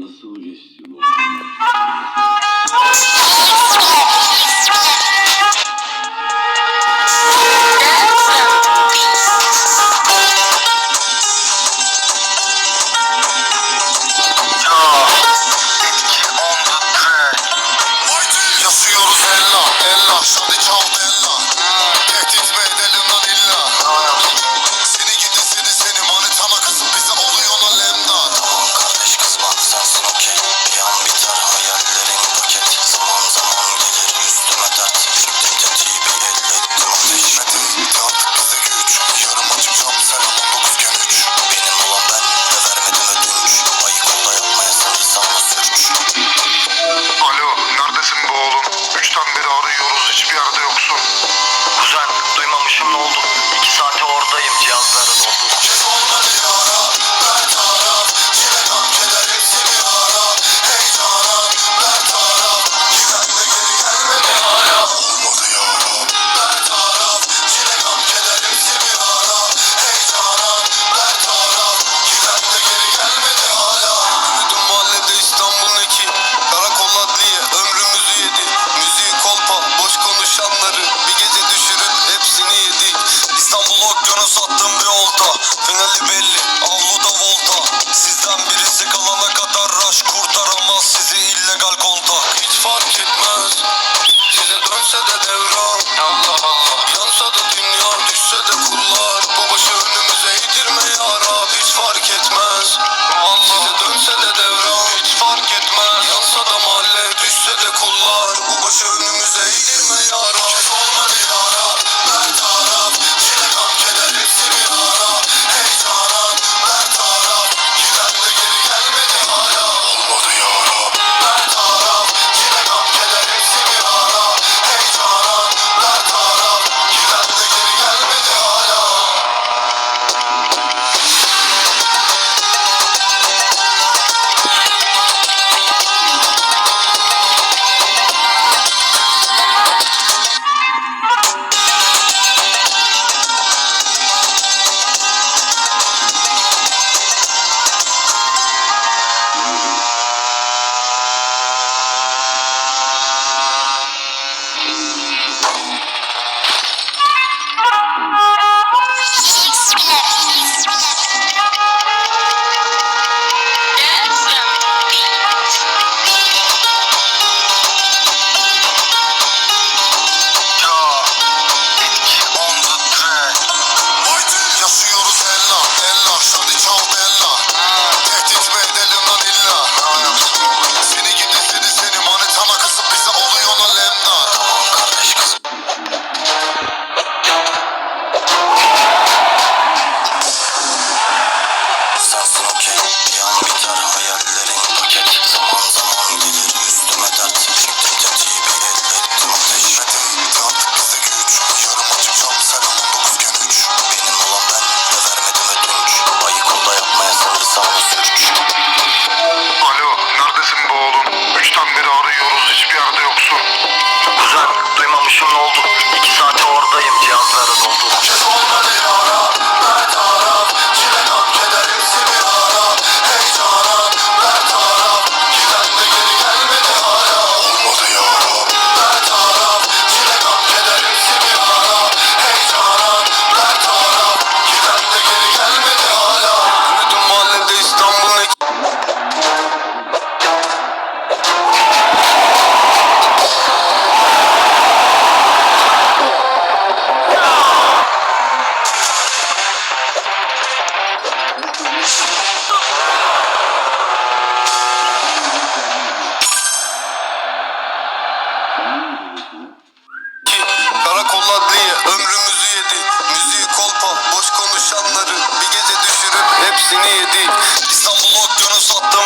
Nasıl geçti bu? Yaşıyoruz ella şadi çal bella. Tehdit mi edelim lan illa? Seni gidi seni manitana kızım bize oluyor lan lemdar. Tamam kardeş kızma sensin okey. Bir an biter hayallerin paket. Zaman gelir üstüme dert. Çektim tetiği bir ellettim ateş. Hadi artık bize güç. Yarım açık cam sen 19'gen 3. Benim olan ben de vermedim ödünç. Ayık ol da yapmayasın lisanla sürç. Alo neredesin be oğlum? 3'ten beri arıyoruz hiçbir yerde yoksun. Kuzen duymamışım ne oldu? 2 saate oradayım cihazları doldu. Kes olmadı yara, ben taraf. Çile gam keder hepsi bir ara. Hey canan, ben taraf. Giden de geri gelmedi hala. Olmadı yara, ben taraf. Çile gam keder hepsi bir ara. Hey canan, ben taraf. Giden de geri gelmedi hala. Yürüdüm mahallede İstanbul'un eki. Karakol adliye ömrümüzü yedi. Müziği kolpa, boş konuşanları bir gece düşürüp hepsini yedik. İstanbul okyanus attım bir olta. Finali belli, avluda volta. Sizden birisi kalana kadar rush kurtaramaz sizi illegal kontak. Hiç fark etmez, size dönse de devran. Allah Allah. Yansa da dünya, düşse de kullar. Bu başı önümüze eğdirme ya Rab. Hiç fark etmez, size dönse de devran. Hiç fark etmez, yansa da mahalle, düşse de kullar. Bu başı önümüze eğdirme ya Rab. Kes olmadı ya Rab, ben taraf. Çile gam keder hepsi bir ara. Hey canan, ben taraf. Giden de geri gelmedi hala. Olmadı ya Rab, ben taraf. Çile gam keder hepsi bir ara. Hey canan, ben taraf. Giden de geri gelmedi hala. Yaşıyoruz ella şadi çal bella. Tehdit mi edelim lan illa? Seni gidi seni manitana kızım bize oluyor lan lemdar. Tamam kardeş kızım. Sensin okey. Bir an biter hayallerin paket. Zaman gelir üstüme dert. Çektim tetiği bir ellettim ateş. Hadi artık bize güç. Yarım açık cam sen 19'gen 3. Benim olan ben de vermedim ödünç. Ayık ol da yapmayasın lisanla sürç. Alo neredesin be oğlum? 3'ten beri arıyoruz hiçbir yerde yoksun. Kuzen duymamışım ne oldu? 2 saate oradayım cihazları doldu. Kes olmadı yara, ben taraf. Çile gam keder hepsi bir ara. Hey canan, ben taraf. Giden de geri gelmedi hala. Olmadı yara, ben taraf. Çile gam keder hepsi bir ara. Hey canan, ben taraf. Giden de geri gelmedi hala. Yürüdüm mahallede İstanbul'un eki. Karakol adliye ömrümüzü yedi. Müziği kolpa boş konuşanları bir gece düşürüp hepsini yedik. İstanbul okyanus attım